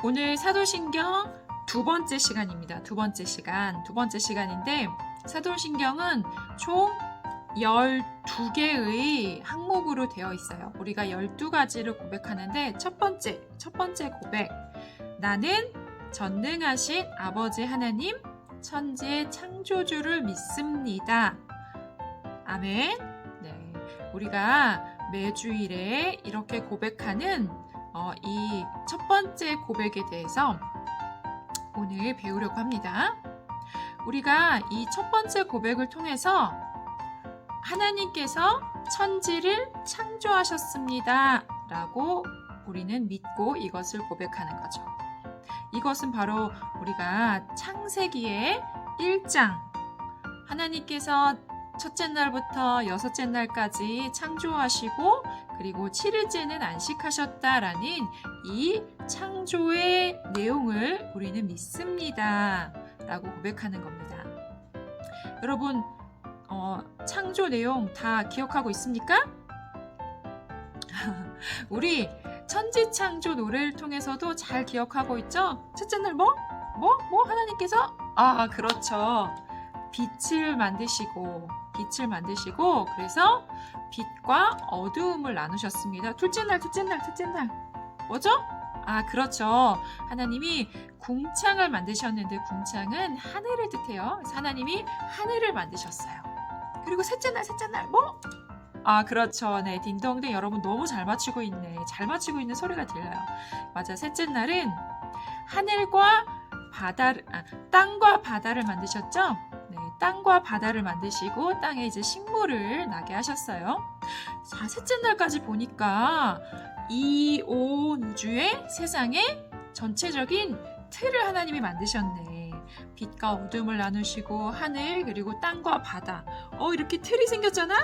오늘 사도신경 두 번째 시간입니다. 두 번째 시간인데 사도신경은 총 12개의 항목으로 되어 있어요. 우리가 12가지를 고백하는데 첫 번째 고백. 나는 전능하신 아버지 하나님, 천지의 창조주를 믿습니다. 아멘. 네, 우리가 매주일에 이렇게 고백하는 이 첫 번째 고백에 대해서 오늘 배우려고 합니다. 우리가 이 첫 번째 고백을 통해서 하나님께서 천지를 창조하셨습니다 라고 우리는 믿고 이것을 고백하는 거죠. 이것은 바로 우리가 창세기의 1장, 하나님께서 첫째 날부터 여섯째 날까지 창조하시고 그리고 7일째는 안식하셨다라는 이 창조의 내용을 우리는 믿습니다 라고 고백하는 겁니다. 여러분, 창조 내용 다 기억하고 있습니까? 우리 천지창조 노래를 통해서도 잘 기억하고 있죠? 첫째 날 뭐 하나님께서? 그렇죠. 빛을 만드시고 그래서 빛과 어두움을 나누셨습니다. 둘째 날 뭐죠? 그렇죠. 하나님이 궁창을 만드셨는데 궁창은 하늘을 뜻해요. 그래서 하나님이 하늘을 만드셨어요. 그리고 셋째 날 뭐? 그렇죠. 네, 딩동댕. 여러분 너무 잘 맞추고 있네. 잘 맞추고 있는 소리가 들려요. 맞아. 셋째 날은 하늘과 땅과 바다를 만드셨죠? 네, 땅과 바다를 만드시고 땅에 이제 식물을 나게 하셨어요. 자, 셋째 날까지 보니까 이 온 우주의 세상의 전체적인 틀을 하나님이 만드셨네. 빛과 어둠을 나누시고 하늘 그리고 땅과 바다. 이렇게 틀이 생겼잖아?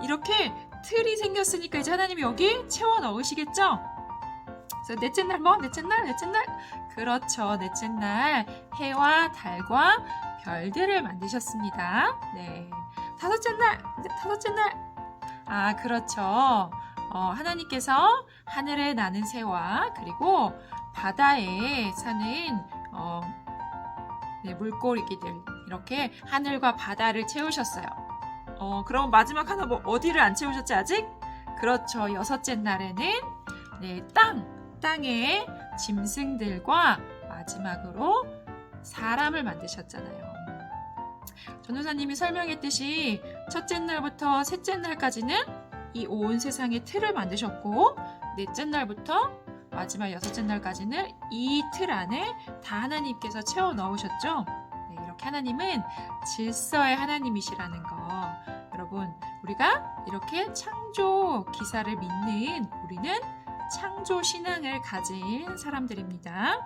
이렇게 틀이 생겼으니까 이제 하나님이 여기 채워 넣으시겠죠? 그래서 넷째 날 뭐? 넷째 날? 그렇죠. 넷째 날 해와 달과 별들을 만드셨습니다. 네. 다섯째 날. 그렇죠. 하나님께서 하늘에 나는 새와 그리고 바다에 사는 물고기들 이렇게 하늘과 바다를 채우셨어요. 그럼 마지막 하나 뭐 어디를 안 채우셨지 아직? 그렇죠. 여섯째 날에는 땅에 짐승들과 마지막으로 사람을 만드셨잖아요. 전도사님이 설명했듯이 첫째 날부터 셋째 날까지는 이 온 세상의 틀을 만드셨고 넷째 날부터 마지막 여섯째 날까지는 이 틀 안에 다 하나님께서 채워 넣으셨죠. 네, 이렇게 하나님은 질서의 하나님이시라는 거. 여러분, 우리가 이렇게 창조 기사를 믿는 우리는 창조 신앙을 가진 사람들입니다.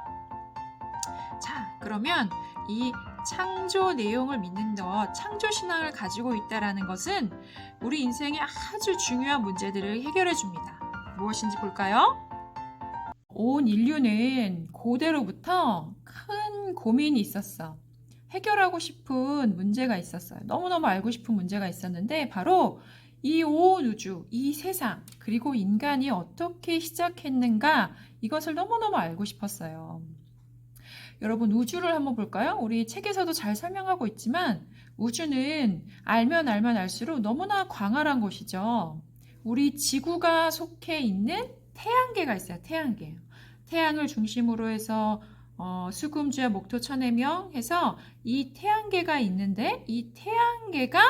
자, 그러면 이 창조 내용을 믿는 창조 신앙을 가지고 있다는 것은 우리 인생에 아주 중요한 문제들을 해결해 줍니다. 무엇인지 볼까요? 온 인류는 고대로부터 큰 고민이 있었어. 해결하고 싶은 문제가 있었어요. 너무너무 알고 싶은 문제가 있었는데 바로 이 온 우주, 이 세상, 그리고 인간이 어떻게 시작했는가 이것을 너무너무 알고 싶었어요. 여러분, 우주를 한번 볼까요? 우리 책에서도 잘 설명하고 있지만 우주는 알면 알수록 너무나 광활한 곳이죠. 우리 지구가 속해 있는 태양계가 있어요. 태양계. 태양을 중심으로 해서 수금주와 목토 천해명 해서 이 태양계가 있는데 이 태양계가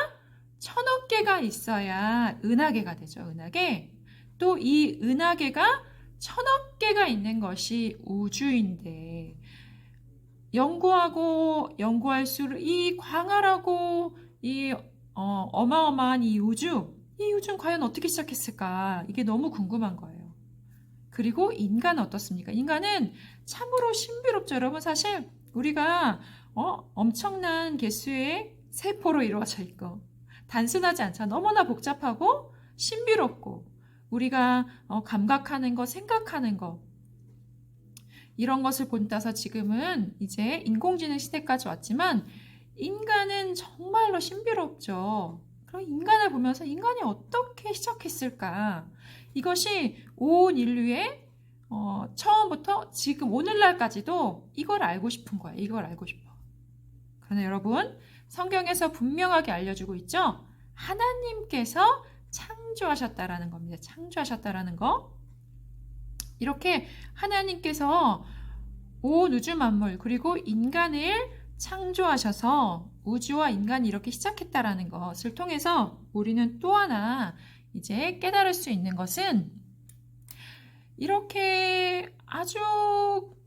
1000억 개가 있어야 은하계가 되죠. 은하계. 또 이 은하계가 1000억 개가 있는 것이 우주인데 연구할수록 이 광활하고 이 어마어마한 이 우주는 과연 어떻게 시작했을까? 이게 너무 궁금한 거예요. 그리고 인간은 어떻습니까? 인간은 참으로 신비롭죠. 여러분, 사실 우리가 엄청난 개수의 세포로 이루어져 있고 단순하지 않죠. 너무나 복잡하고 신비롭고 우리가 감각하는 것, 생각하는 것 이런 것을 본따서 지금은 이제 인공지능 시대까지 왔지만 인간은 정말로 신비롭죠. 그럼 인간을 보면서 인간이 어떻게 시작했을까? 이것이 온 인류의 처음부터 지금 오늘날까지도 이걸 알고 싶은 거야. 이걸 알고 싶어. 그러나 여러분, 성경에서 분명하게 알려주고 있죠? 하나님께서 창조하셨다라는 겁니다. 창조하셨다라는 거. 이렇게 하나님께서 온 우주 만물 그리고 인간을 창조하셔서 우주와 인간이 이렇게 시작했다라는 것을 통해서 우리는 또 하나 이제 깨달을 수 있는 것은 이렇게 아주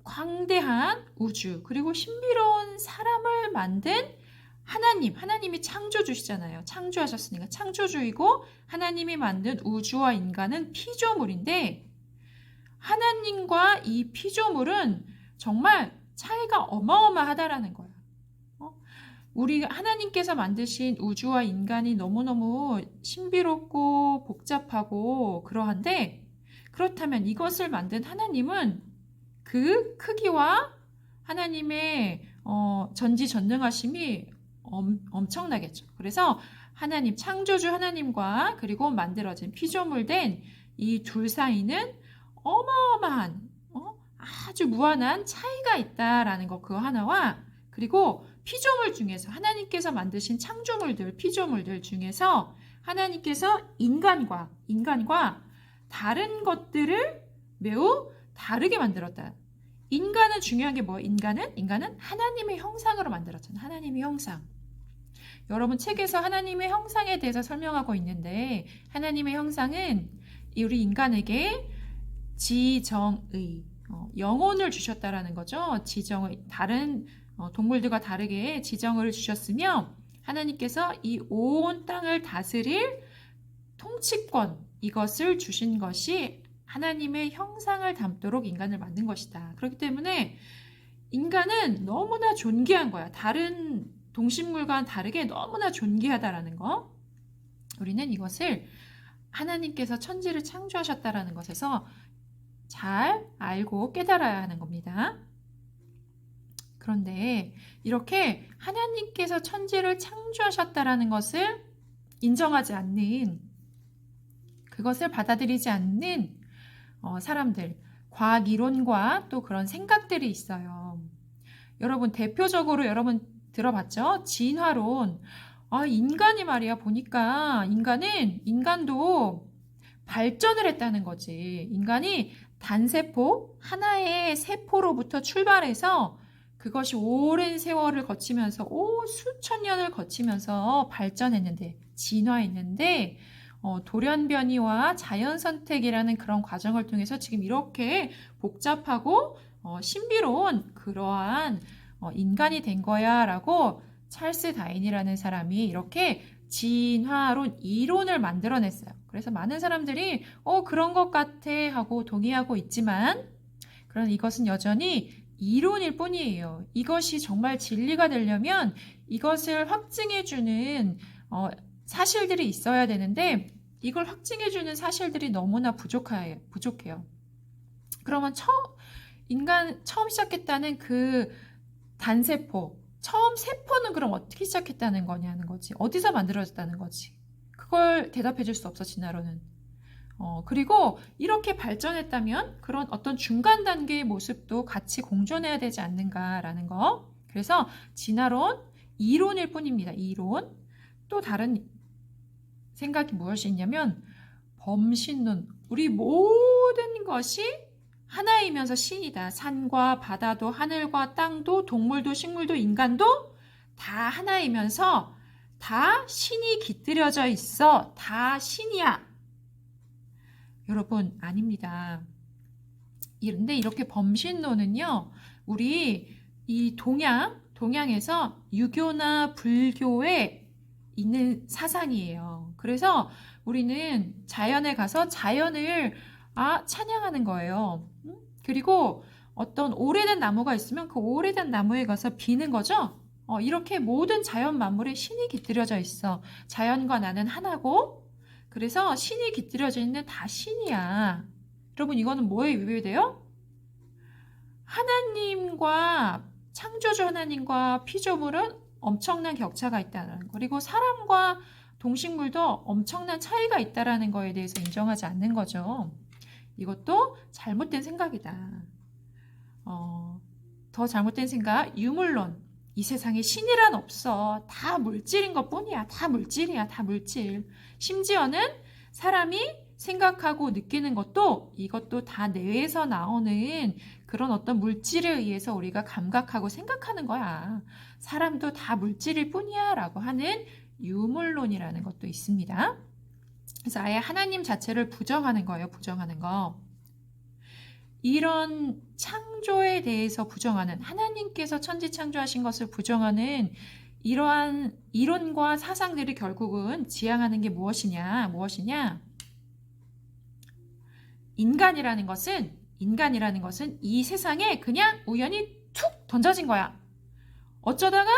광대한 우주 그리고 신비로운 사람을 만든 하나님이 창조주시잖아요. 창조하셨으니까 창조주이고 하나님이 만든 우주와 인간은 피조물인데 하나님과 이 피조물은 정말 차이가 어마어마하다라는 거야. 우리 하나님께서 만드신 우주와 인간이 너무너무 신비롭고 복잡하고 그러한데 그렇다면 이것을 만든 하나님은 그 크기와 하나님의 전지전능하심이 엄청나겠죠. 그래서 하나님, 창조주 하나님과 그리고 만들어진 피조물 된 이 둘 사이는 어마어마한 아주 무한한 차이가 있다라는 거 그거 하나와 그리고 피조물 중에서 하나님께서 만드신 창조물들, 피조물들 중에서 하나님께서 인간과 다른 것들을 매우 다르게 만들었다. 인간은 중요한 게 뭐예요? 인간은 하나님의 형상으로 만들었잖아요. 하나님의 형상. 여러분 책에서 하나님의 형상에 대해서 설명하고 있는데 하나님의 형상은 우리 인간에게 지정의, 영혼을 주셨다라는 거죠. 지정의, 다른 동물들과 다르게 지정을 주셨으며 하나님께서 이 온 땅을 다스릴 통치권 이것을 주신 것이 하나님의 형상을 담도록 인간을 만든 것이다. 그렇기 때문에 인간은 너무나 존귀한 거야. 다른 동식물과는 다르게 너무나 존귀하다라는 거. 우리는 이것을 하나님께서 천지를 창조하셨다라는 것에서 잘 알고 깨달아야 하는 겁니다. 그런데 이렇게 하나님께서 천지를 창조하셨다라는 것을 인정하지 않는 그것을 받아들이지 않는 사람들, 과학 이론과 또 그런 생각들이 있어요. 여러분 대표적으로 여러분 들어봤죠? 진화론. 인간이 말이야 보니까 인간도 발전을 했다는 거지. 인간이 단세포, 하나의 세포로부터 출발해서 그것이 오랜 세월을 거치면서 수천 년을 거치면서 발전했는데 진화했는데 돌연변이와 자연선택이라는 그런 과정을 통해서 지금 이렇게 복잡하고 신비로운 그러한 인간이 된 거야 라고 찰스 다윈이라는 사람이 이렇게 진화론 이론을 만들어냈어요. 그래서 많은 사람들이 그런 것 같아 하고 동의하고 있지만 그런 이것은 여전히 이론일 뿐이에요. 이것이 정말 진리가 되려면 이것을 확증해주는 사실들이 있어야 되는데 이걸 확증해주는 사실들이 너무나 부족해요. 그러면 처음 시작했다는 그 단세포, 처음 세포는 그럼 어떻게 시작했다는 거냐는 거지. 어디서 만들어졌다는 거지. 그걸 대답해 줄 수 없어, 진화론은. 그리고 이렇게 발전했다면 그런 어떤 중간 단계의 모습도 같이 공존해야 되지 않는가라는 거. 그래서 진화론, 이론일 뿐입니다. 이론. 또 다른 생각이 무엇이 있냐면 범신론. 우리 모든 것이 하나이면서 신이다. 산과 바다도 하늘과 땅도 동물도 식물도 인간도 다 하나이면서 다 신이 깃들여져 있어. 다 신이야. 여러분 아닙니다. 그런데 이렇게 범신론은요. 우리 이 동양에서 유교나 불교에 있는 사상이에요. 그래서 우리는 자연에 가서 자연을 찬양하는 거예요. 그리고 어떤 오래된 나무가 있으면 그 오래된 나무에 가서 비는 거죠. 이렇게 모든 자연 만물에 신이 깃들여져 있어. 자연과 나는 하나고 그래서 신이 깃들여져 있는 다 신이야. 여러분 이거는 뭐에 위배돼요? 하나님과 창조주 하나님과 피조물은 엄청난 격차가 있다는 거. 그리고 사람과 동식물도 엄청난 차이가 있다는 거에 대해서 인정하지 않는 거죠. 이것도 잘못된 생각이다. 더 잘못된 생각, 유물론. 이 세상에 신이란 없어. 다 물질인 것 뿐이야. 다 물질이야. 다 물질. 심지어는 사람이 생각하고 느끼는 것도 이것도 다 뇌에서 나오는 그런 어떤 물질에 의해서 우리가 감각하고 생각하는 거야. 사람도 다 물질일 뿐이야 라고 하는 유물론이라는 것도 있습니다. 그래서 아예 하나님 자체를 부정하는 거예요. 부정하는 거. 이런 창조에 대해서 부정하는, 하나님께서 천지 창조하신 것을 부정하는 이러한 이론과 사상들이 결국은 지향하는 게 무엇이냐? 인간이라는 것은 이 세상에 그냥 우연히 툭 던져진 거야. 어쩌다가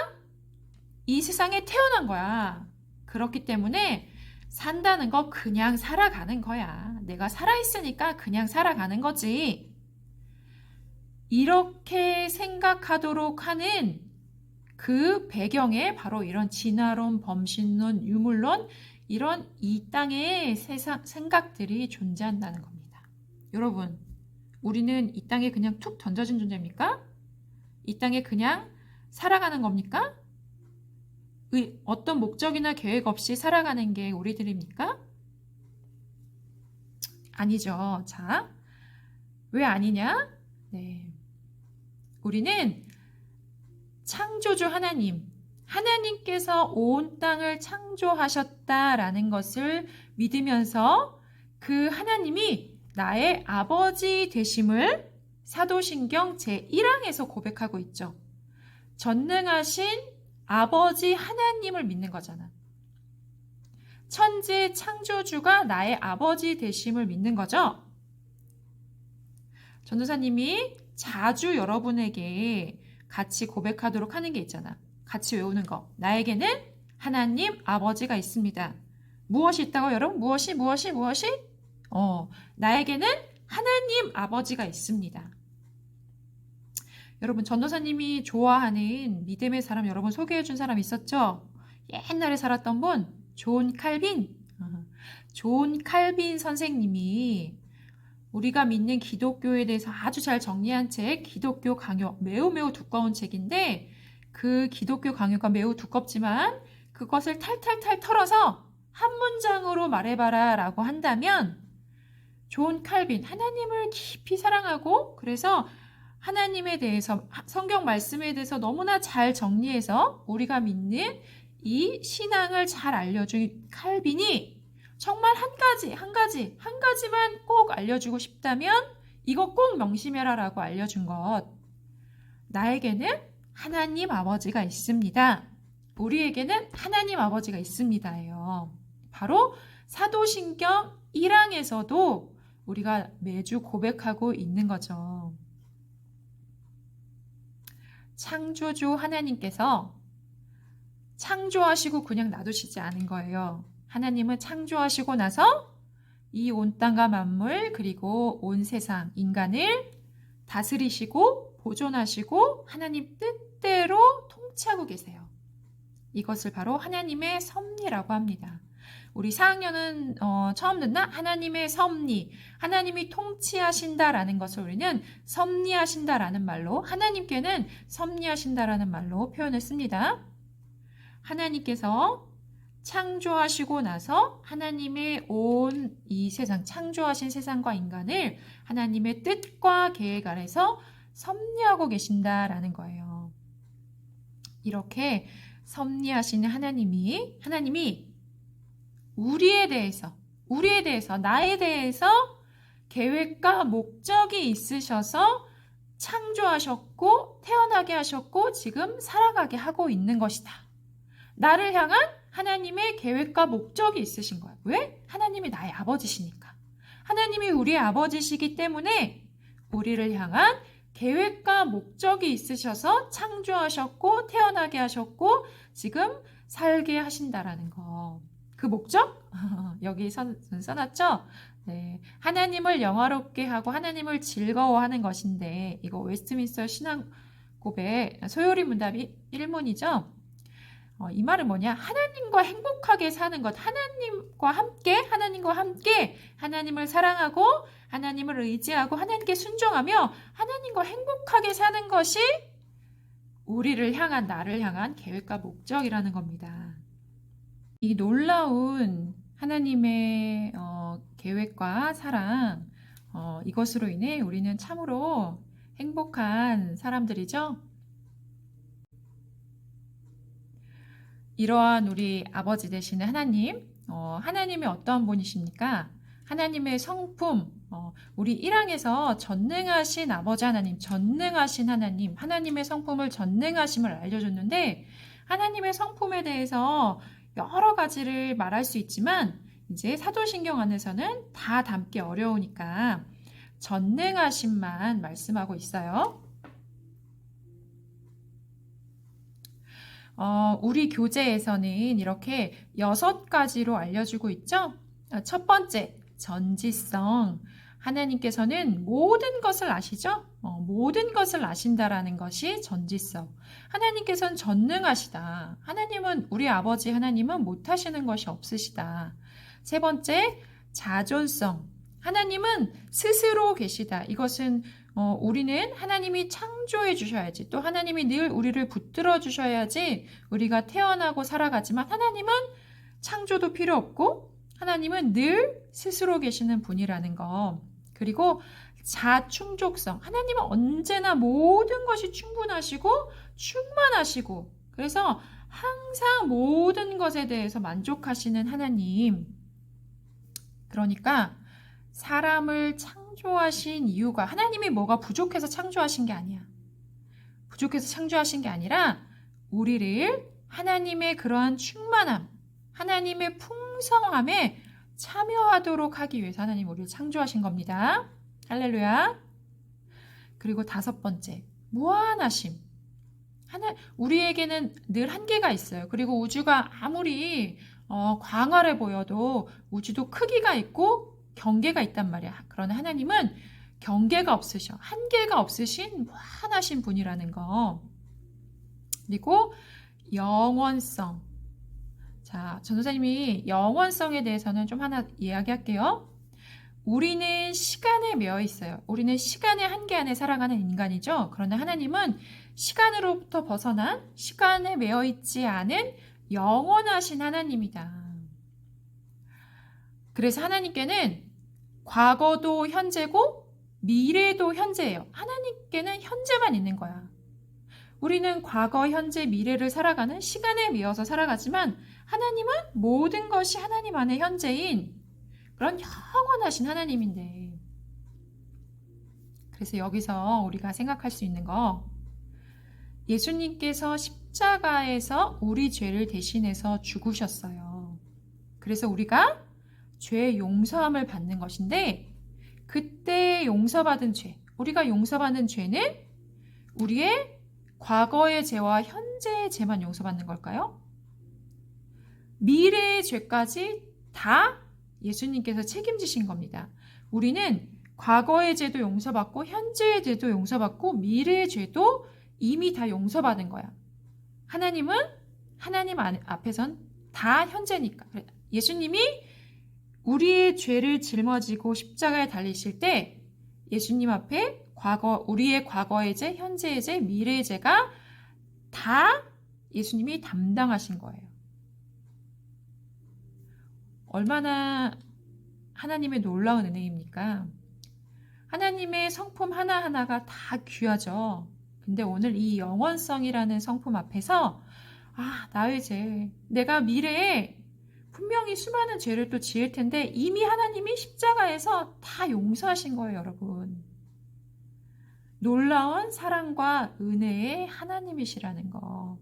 이 세상에 태어난 거야. 그렇기 때문에 산다는 거 그냥 살아가는 거야. 내가 살아있으니까 그냥 살아가는 거지. 이렇게 생각하도록 하는 그 배경에 바로 이런 진화론, 범신론, 유물론, 이런 이 땅의 생각들이 존재한다는 겁니다. 여러분, 우리는 이 땅에 그냥 툭 던져진 존재입니까? 이 땅에 그냥 살아가는 겁니까? 어떤 목적이나 계획 없이 살아가는 게 우리들입니까? 아니죠. 자, 왜 아니냐? 네. 우리는 창조주 하나님께서 온 땅을 창조하셨다라는 것을 믿으면서 그 하나님이 나의 아버지 되심을 사도신경 제1항에서 고백하고 있죠. 전능하신 아버지 하나님을 믿는 거잖아. 천지 창조주가 나의 아버지 되심을 믿는 거죠. 전도사님이 자주 여러분에게 같이 고백하도록 하는 게 있잖아. 같이 외우는 거. 나에게는 하나님 아버지가 있습니다. 무엇이 있다고 여러분? 무엇이? 나에게는 하나님 아버지가 있습니다. 여러분, 전도사님이 좋아하는 믿음의 사람 여러분 소개해 준 사람 있었죠? 옛날에 살았던 분, 존 칼빈 선생님이 우리가 믿는 기독교에 대해서 아주 잘 정리한 책, 기독교 강요, 매우 두꺼운 책인데 그 기독교 강요가 매우 두껍지만 그것을 탈탈탈 털어서 한 문장으로 말해봐라 라고 한다면 존 칼빈, 하나님을 깊이 사랑하고 그래서 하나님에 대해서, 성경 말씀에 대해서 너무나 잘 정리해서 우리가 믿는 이 신앙을 잘 알려준 칼빈이 정말 한 가지만 꼭 알려주고 싶다면 이거 꼭 명심해라 라고 알려준 것. 나에게는 하나님 아버지가 있습니다. 우리에게는 하나님 아버지가 있습니다예요. 바로 사도신경 1항에서도 우리가 매주 고백하고 있는 거죠. 창조주 하나님께서 창조하시고 그냥 놔두시지 않은 거예요. 하나님은 창조하시고 나서 이 온 땅과 만물 그리고 온 세상 인간을 다스리시고 보존하시고 하나님 뜻대로 통치하고 계세요. 이것을 바로 하나님의 섭리라고 합니다. 우리 4학년은 처음 듣나? 하나님의 섭리, 하나님이 통치하신다라는 것을 우리는 섭리하신다라는 말로, 하나님께는 섭리하신다라는 말로 표현을 씁니다. 하나님께서 창조하시고 나서 하나님의 온 이 세상, 창조하신 세상과 인간을 하나님의 뜻과 계획 아래서 섭리하고 계신다라는 거예요. 이렇게 섭리하시는 하나님이 우리에 대해서, 나에 대해서 계획과 목적이 있으셔서 창조하셨고 태어나게 하셨고 지금 살아가게 하고 있는 것이다. 나를 향한 하나님의 계획과 목적이 있으신 거야. 왜? 하나님이 나의 아버지시니까. 하나님이 우리의 아버지시기 때문에 우리를 향한 계획과 목적이 있으셔서 창조하셨고 태어나게 하셨고 지금 살게 하신다라는 거. 그 목적? 여기 써놨죠? 네. 하나님을 영화롭게 하고 하나님을 즐거워하는 것인데 이거 웨스트민스터 신앙 고백 소요리 문답이 1문이죠. 이 말은 뭐냐? 하나님과 행복하게 사는 것, 하나님과 함께 하나님을 사랑하고 하나님을 의지하고 하나님께 순종하며 하나님과 행복하게 사는 것이 나를 향한 계획과 목적이라는 겁니다. 이 놀라운 하나님의 계획과 사랑, 이것으로 인해 우리는 참으로 행복한 사람들이죠. 이러한 우리 아버지 되시는 하나님, 하나님이 어떤 분이십니까? 하나님의 성품, 우리 1항에서 전능하신 아버지 하나님, 전능하신 하나님, 하나님의 성품을 전능하심을 알려줬는데 하나님의 성품에 대해서 여러 가지를 말할 수 있지만 이제 사도신경 안에서는 다 담기 어려우니까 전능하심만 말씀하고 있어요. 우리 교재에서는 이렇게 6가지로 알려주고 있죠. 첫 번째, 전지성. 하나님께서는 모든 것을 아시죠? 모든 것을 아신다라는 것이 전지성. 하나님께서는 전능하시다. 우리 아버지 하나님은 못하시는 것이 없으시다. 세 번째, 자존성. 하나님은 스스로 계시다. 이것은 우리는 하나님이 창조해 주셔야지, 또 하나님이 늘 우리를 붙들어 주셔야지 우리가 태어나고 살아가지만 하나님은 창조도 필요 없고 하나님은 늘 스스로 계시는 분이라는 거. 그리고 자충족성. 하나님은 언제나 모든 것이 충만하시고 그래서 항상 모든 것에 대해서 만족하시는 하나님. 그러니까 사람을 창조하신 이유가 하나님이 뭐가 부족해서 창조하신 게 아니야. 부족해서 창조하신 게 아니라 우리를 하나님의 그러한 충만함, 하나님의 풍성함에 참여하도록 하기 위해서 하나님 우리를 창조하신 겁니다. 할렐루야. 그리고 5번째, 무한하심. 우리에게는 늘 한계가 있어요. 그리고 우주가 아무리 광활해 보여도 우주도 크기가 있고 경계가 있단 말이야. 그러나 하나님은 경계가 없으셔. 한계가 없으신 무한하신 분이라는 거. 그리고 영원성. 자, 전도사님이 영원성에 대해서는 좀 하나 이야기할게요. 우리는 시간에 매여 있어요. 우리는 시간의 한계 안에 살아가는 인간이죠. 그러나 하나님은 시간으로부터 벗어난 시간에 매여 있지 않은 영원하신 하나님이다. 그래서 하나님께는 과거도 현재고 미래도 현재예요. 하나님께는 현재만 있는 거야. 우리는 과거, 현재, 미래를 살아가는 시간에 매여서 살아가지만 하나님은 모든 것이 하나님 안에 현재인 그런 영원하신 하나님인데, 그래서 여기서 우리가 생각할 수 있는 거, 예수님께서 십자가에서 우리 죄를 대신해서 죽으셨어요. 그래서 우리가 죄의 용서함을 받는 것인데, 그때 용서받은 죄, 우리가 용서받는 죄는 우리의 과거의 죄와 현재의 죄만 용서받는 걸까요? 미래의 죄까지 다 예수님께서 책임지신 겁니다. 우리는 과거의 죄도 용서받고 현재의 죄도 용서받고 미래의 죄도 이미 다 용서받은 거야. 하나님은 하나님 앞에선 다 현재니까. 예수님이 우리의 죄를 짊어지고 십자가에 달리실 때 예수님 앞에 우리의 과거의 죄, 현재의 죄, 미래의 죄가 다 예수님이 담당하신 거예요. 얼마나 하나님의 놀라운 은혜입니까? 하나님의 성품 하나하나가 다 귀하죠. 근데 오늘 이 영원성이라는 성품 앞에서 나의 죄, 내가 미래에 분명히 수많은 죄를 또 지을 텐데 이미 하나님이 십자가에서 다 용서하신 거예요, 여러분. 놀라운 사랑과 은혜의 하나님이시라는 거.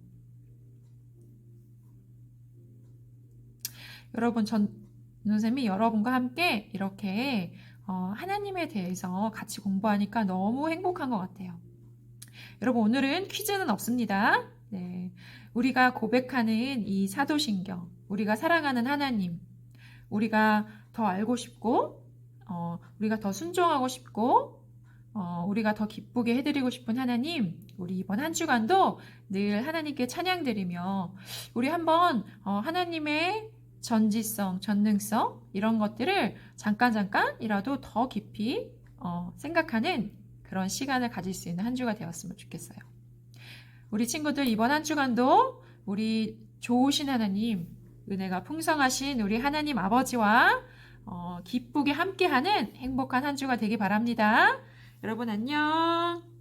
여러분, 선생님이 여러분과 함께 이렇게 하나님에 대해서 같이 공부하니까 너무 행복한 것 같아요. 여러분, 오늘은 퀴즈는 없습니다. 네, 우리가 고백하는 이 사도신경, 우리가 사랑하는 하나님, 우리가 더 알고 싶고 우리가 더 순종하고 싶고 우리가 더 기쁘게 해드리고 싶은 하나님, 우리 이번 한 주간도 늘 하나님께 찬양드리며 우리 한번 하나님의 전지성, 전능성 이런 것들을 잠깐이라도 더 깊이 생각하는 그런 시간을 가질 수 있는 한 주가 되었으면 좋겠어요. 우리 친구들 이번 한 주간도 우리 좋으신 하나님, 은혜가 풍성하신 우리 하나님 아버지와 기쁘게 함께하는 행복한 한 주가 되기 바랍니다. 여러분 안녕.